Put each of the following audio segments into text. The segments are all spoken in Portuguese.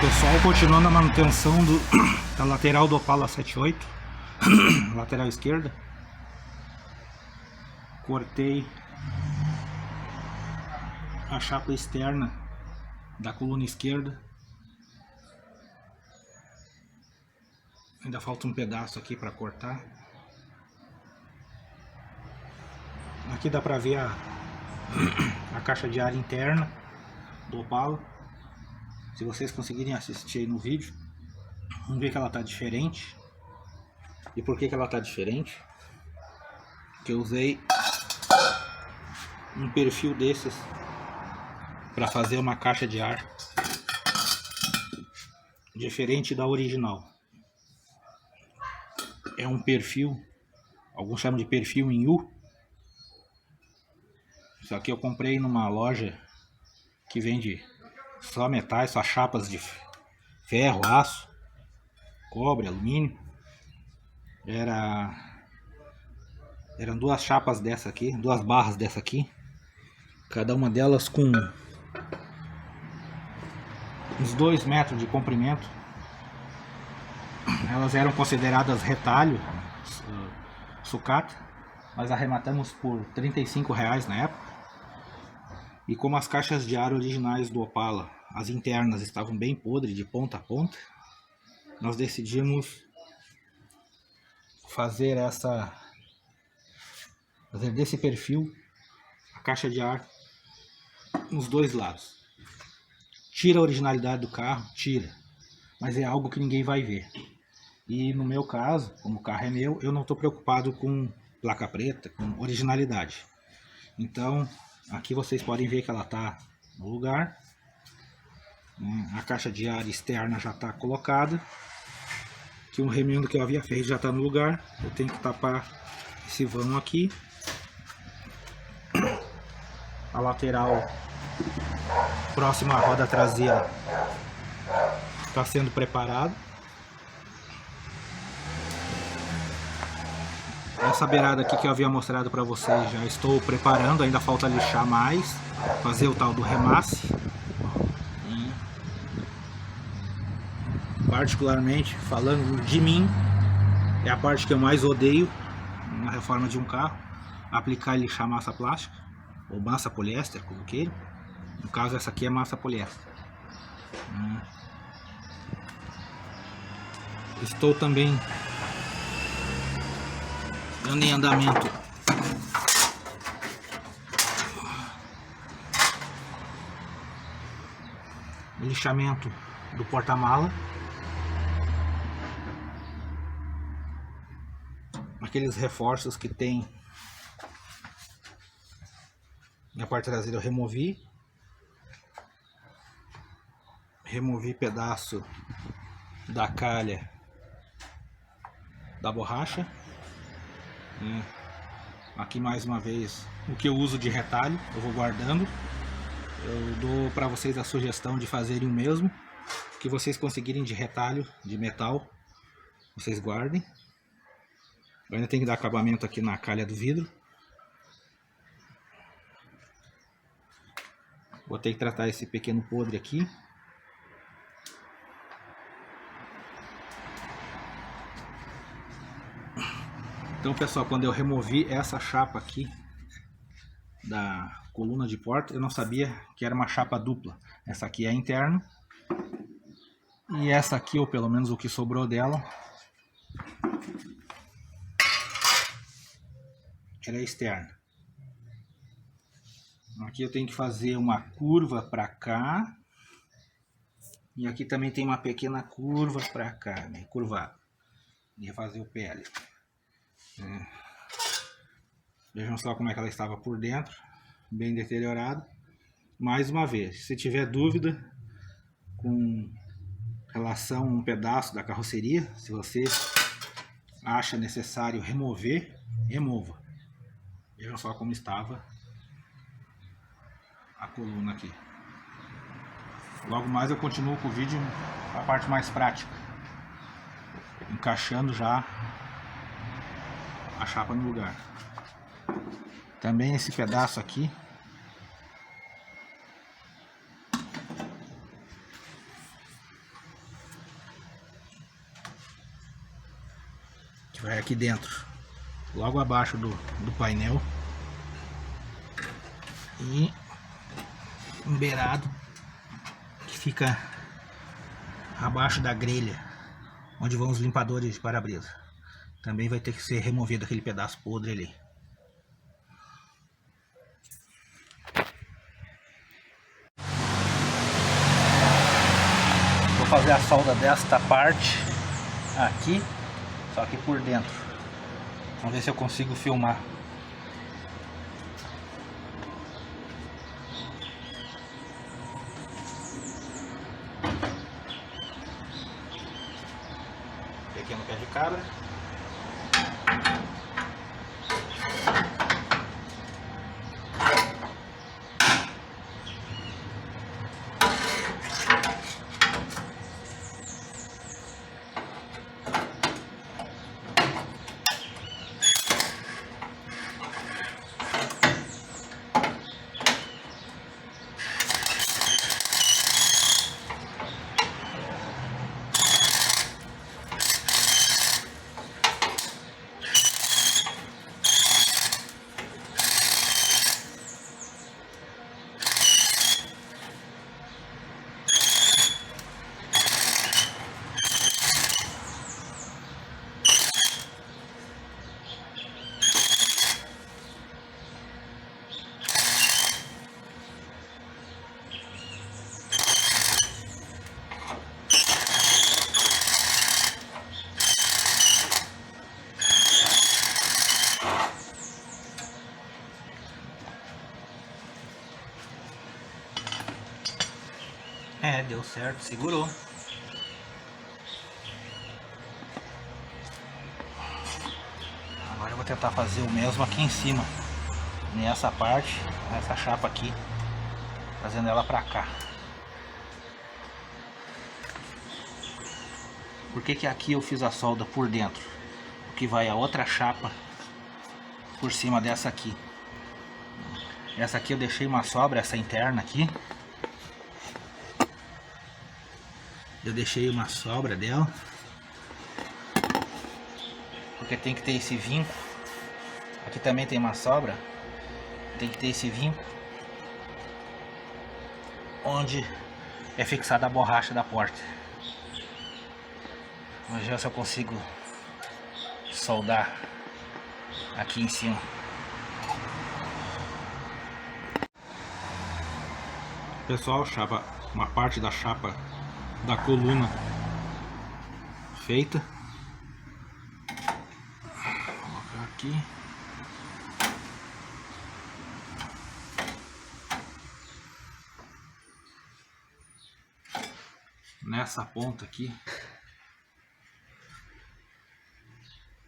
Pessoal, continuando a manutenção da lateral do Opala 78, lateral esquerda. Cortei a chapa externa da coluna esquerda. Ainda falta um pedaço aqui para cortar. Aqui dá para ver a caixa de ar interna do Opala. Se vocês conseguirem assistir aí no vídeo, vão ver que ela tá diferente. E por que ela tá diferente? Porque eu usei um perfil desses para fazer uma caixa de ar diferente da original. É um perfil, alguns chamam de perfil em U. Isso aqui eu comprei numa loja que vende só metais, só chapas de ferro, aço, cobre, alumínio. Eram duas chapas dessa aqui, duas barras dessa aqui, cada uma delas com uns 2 metros de comprimento. Elas eram consideradas retalho, sucata. Nós arrematamos por R$35 na época. E como as caixas de ar originais do Opala, as internas estavam bem podres de ponta a ponta, nós decidimos fazer desse perfil a caixa de ar nos dois lados. Tira a originalidade do carro, tira, mas é algo que ninguém vai ver. E no meu caso, como o carro é meu, eu não estou preocupado com placa preta, com originalidade. Então aqui vocês podem ver que ela está no lugar. A caixa de ar externa já está colocada. Que um remendo que eu havia feito já está no lugar. Eu tenho que tapar esse vão aqui. A lateral próxima à roda traseira está sendo preparado. Essa beirada aqui que eu havia mostrado para vocês já estou preparando, ainda falta lixar mais, fazer o tal do remasse. Particularmente falando de mim, é a parte que eu mais odeio na reforma de um carro: aplicar e lixar massa plástica ou massa poliéster, como queiram. No caso, essa aqui é massa poliéster. Estou também dando em andamento o lixamento do porta-mala, aqueles reforços que tem na parte traseira. Eu removi pedaço da calha da borracha. Aqui mais uma vez o que eu uso de retalho eu vou guardando. Eu dou para vocês a sugestão de fazerem o mesmo. O que vocês conseguirem de retalho de metal, vocês guardem. Eu ainda tenho que dar acabamento aqui na calha do vidro. Vou ter que tratar esse pequeno podre aqui. Então, pessoal, quando eu removi essa chapa aqui da coluna de porta, eu não sabia que era uma chapa dupla. Essa aqui é a interna e essa aqui, ou pelo menos o que sobrou dela, ela é externa. Aqui eu tenho que fazer uma curva para cá e aqui também tem uma pequena curva para cá, né? Curvado. E refazer o PL. Vejam só como é que ela estava por dentro, bem deteriorada. Mais uma vez, se tiver dúvida com relação a um pedaço da carroceria, se você acha necessário remover, remova. Vejam só como estava a coluna aqui. Logo mais eu continuo com o vídeo, a parte mais prática, encaixando já a chapa no lugar. Também esse pedaço aqui que vai aqui dentro, logo abaixo do painel, e um beirado que fica abaixo da grelha, onde vão os limpadores de para-brisa. Também vai ter que ser removido aquele pedaço podre ali. Vou fazer a solda desta parte aqui, só que por dentro. Vamos ver se eu consigo filmar. Pequeno pé de cabra. É, deu certo, segurou. Agora eu vou tentar fazer o mesmo aqui em cima, nessa parte, essa chapa aqui, fazendo ela pra cá. Por que que aqui eu fiz a solda por dentro? Porque vai a outra chapa por cima dessa aqui. Essa aqui eu deixei uma sobra, essa interna aqui. Eu deixei uma sobra dela, porque tem que ter esse vinco. Aqui também tem uma sobra, tem que ter esse vinco onde é fixada a borracha da porta. Vamos ver se eu consigo soldar aqui em cima. Pessoal, chapa, uma parte da chapa da coluna feita. Vou colocar aqui. Nessa ponta aqui,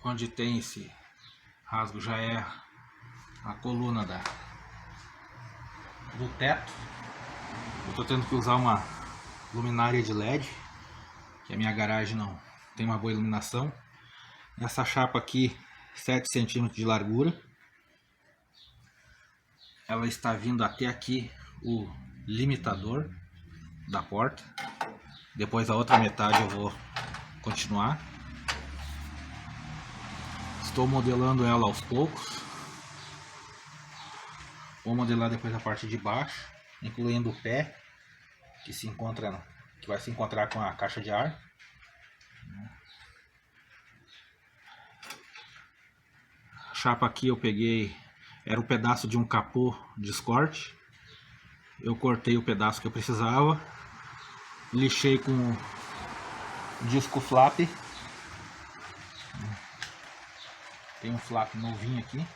onde tem esse rasgo, já é a coluna do teto. Eu tô tendo que usar uma luminária de LED, que a minha garagem não tem uma boa iluminação. Essa chapa aqui, 7 centímetros de largura. Ela está vindo até aqui o limitador da porta. Depois a outra metade eu vou continuar. Estou modelando ela aos poucos. Vou modelar depois a parte de baixo, incluindo o pé que vai se encontrar com a caixa de ar. A chapa aqui eu peguei, era um pedaço de um capô de escorte. Eu cortei o pedaço que eu precisava, lixei com disco flap. Tem um flap novinho aqui.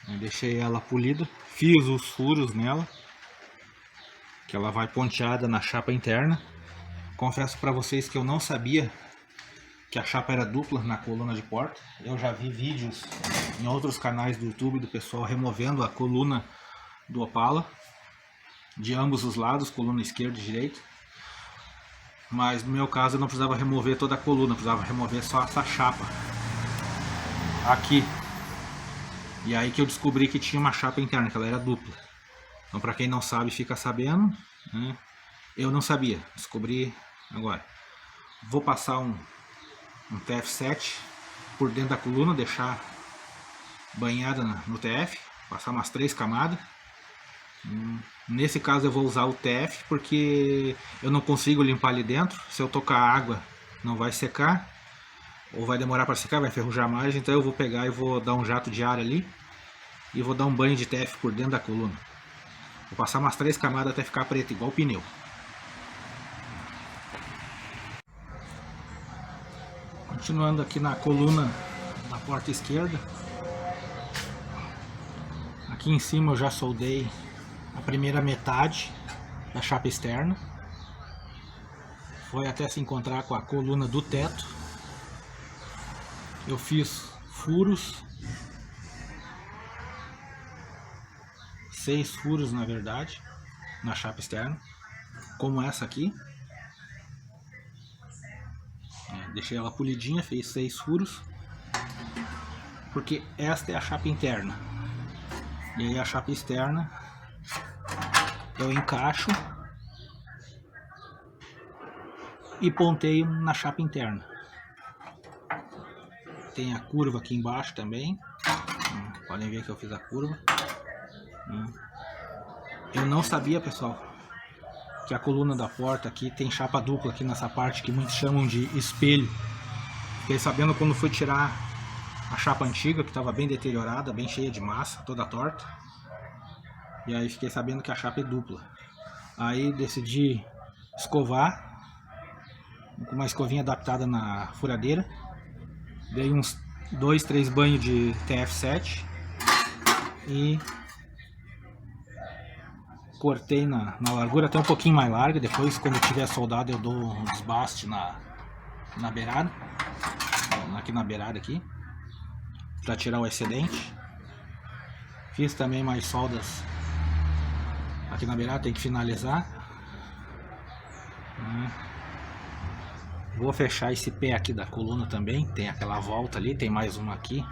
Eu deixei ela polida, fiz os furos nela, que ela vai ponteada na chapa interna. Confesso para vocês que eu não sabia que a chapa era dupla na coluna de porta. Eu já vi vídeos em outros canais do YouTube do pessoal removendo a coluna do Opala de ambos os lados, coluna esquerda e direita. Mas no meu caso eu não precisava remover toda a coluna, precisava remover só essa chapa aqui. E aí que eu descobri que tinha uma chapa interna, que ela era dupla. Então, para quem não sabe, fica sabendo, né? Eu não sabia, descobri agora. Vou passar um TF7 por dentro da coluna, deixar banhada no TF, passar umas 3 camadas. Nesse caso eu vou usar o TF porque eu não consigo limpar ali dentro. Se eu tocar água não vai secar, ou vai demorar para secar, vai enferrujar mais. Então eu vou pegar e vou dar um jato de ar ali e vou dar um banho de TF por dentro da coluna. Vou passar umas 3 camadas até ficar preto igual o pneu. Continuando aqui na coluna da porta esquerda, aqui em cima eu já soldei a primeira metade da chapa externa. Foi até se encontrar com a coluna do teto. Eu fiz furos, 6 furos na verdade, na chapa externa, como essa aqui. Deixei ela polidinha, fiz 6 furos, porque esta é a chapa interna. E aí a chapa externa eu encaixo e ponteio na chapa interna. Tem a curva aqui embaixo também. Podem ver que eu fiz a curva. Eu não sabia, pessoal, que a coluna da porta aqui tem chapa dupla aqui nessa parte que muitos chamam de espelho. Fiquei sabendo quando fui tirar a chapa antiga, que estava bem deteriorada, bem cheia de massa, toda torta. E aí fiquei sabendo que a chapa é dupla. Aí decidi escovar com uma escovinha adaptada na furadeira. Dei uns 2, 3 banhos de TF7 e cortei na largura até um pouquinho mais larga. Depois, quando tiver soldado, eu dou um desbaste na beirada, aqui na beirada aqui, para tirar o excedente. Fiz também mais soldas aqui na beirada, tem que finalizar. Vou fechar esse pé aqui da coluna também, tem aquela volta ali, tem mais uma aqui.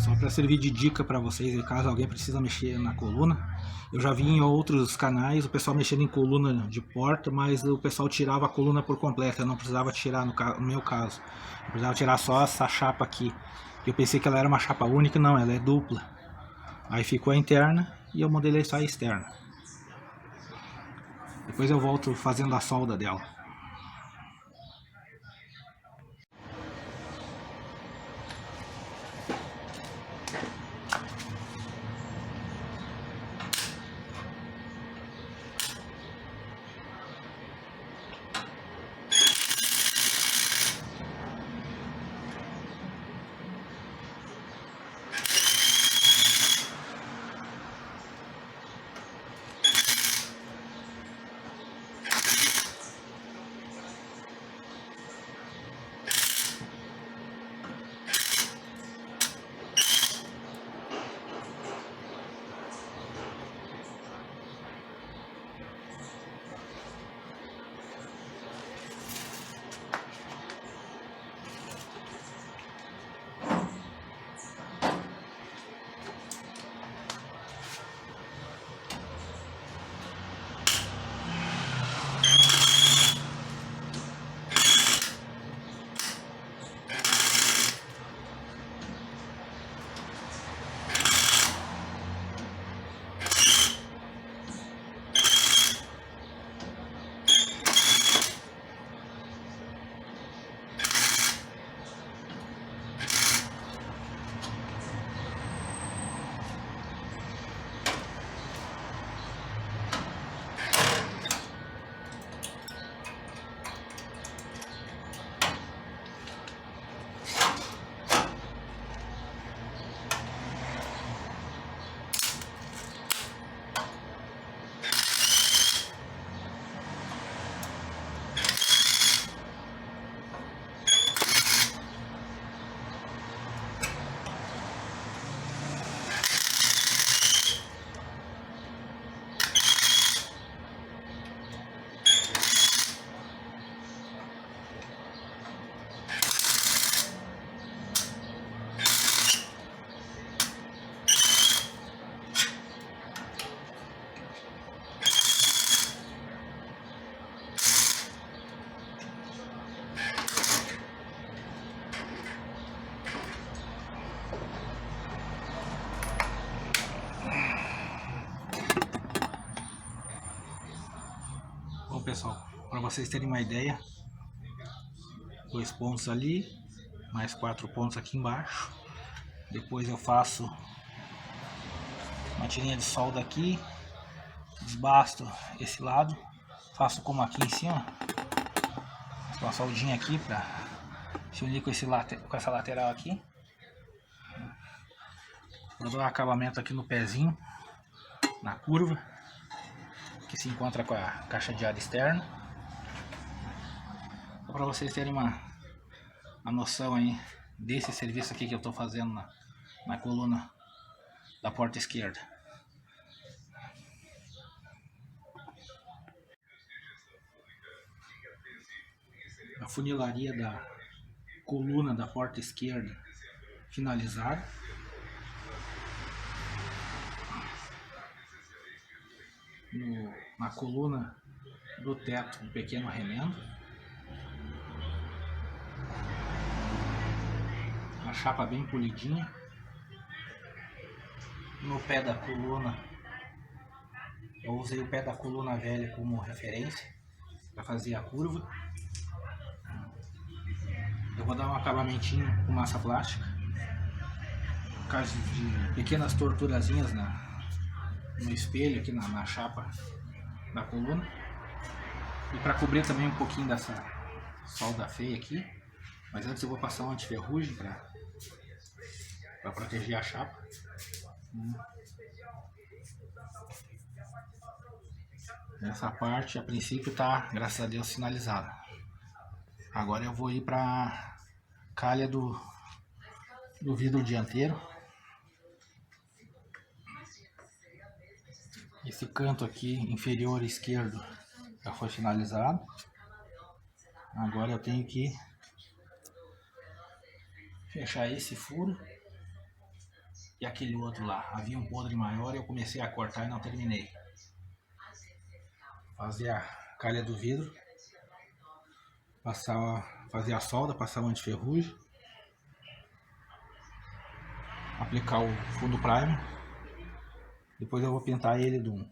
Só para servir de dica para vocês, caso alguém precisa mexer na coluna. Eu já vi em outros canais o pessoal mexendo em coluna de porta, mas o pessoal tirava a coluna por completo. Eu não precisava tirar, no meu caso. Eu precisava tirar só essa chapa aqui. Eu pensei que ela era uma chapa única, não, ela é dupla. Aí ficou a interna e eu modelei só a externa. Depois eu volto fazendo a solda dela. pessoal, para vocês terem uma ideia, 2 pontos ali, mais 4 pontos aqui embaixo. Depois eu faço uma tirinha de solda aqui, desbasto esse lado, faço como aqui em cima, uma soldinha aqui para se unir com essa lateral aqui. Vou dar um acabamento aqui no pezinho, na curva, que se encontra com a caixa de ar externa. Para vocês terem uma noção aí desse serviço aqui que eu estou fazendo na coluna da porta esquerda. A funilaria da coluna da porta esquerda finalizada. Na coluna do teto, um pequeno remendo. Uma chapa bem polidinha. No pé da coluna, eu usei o pé da coluna velha como referência para fazer a curva. Eu vou dar um acabamentinho com massa plástica, por causa de pequenas torturazinhas no espelho aqui na chapa da coluna, e para cobrir também um pouquinho dessa solda feia aqui. Mas antes eu vou passar um antiferrugem para proteger a chapa. Essa parte a princípio tá, graças a Deus, finalizada. Agora eu vou ir para calha do vidro dianteiro. Esse canto aqui inferior esquerdo já foi finalizado. Agora eu tenho que fechar esse furo e aquele outro lá. Havia um podre maior e eu comecei a cortar e não terminei. Fazer a calha do vidro, fazer a solda, passar o antiferrugem, aplicar o fundo primer. Depois eu vou pintar ele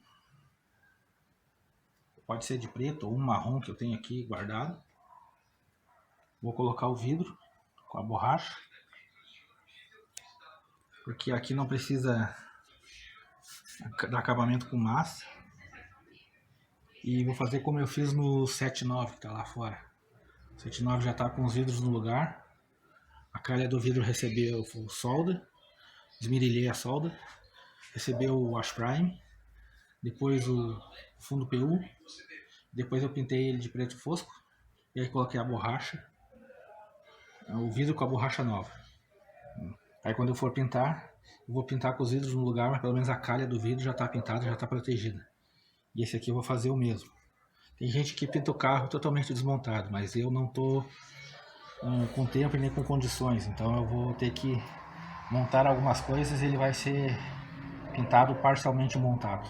pode ser de preto ou um marrom que eu tenho aqui guardado. Vou colocar o vidro com a borracha, porque aqui não precisa dar acabamento com massa. E vou fazer como eu fiz no 79 que está lá fora. O 79 já está com os vidros no lugar. A calha do vidro recebeu solda, esmerilhei a solda. Recebeu o wash prime, depois o fundo PU, depois eu pintei ele de preto fosco, e aí coloquei a borracha, o vidro com a borracha nova. Aí quando eu for pintar, eu vou pintar com os vidros no lugar, mas pelo menos a calha do vidro já está pintada, já está protegida. E esse aqui eu vou fazer o mesmo. Tem gente que pinta o carro totalmente desmontado, mas eu não estou com tempo e nem com condições, então eu vou ter que montar algumas coisas e ele vai ser pintado parcialmente montado.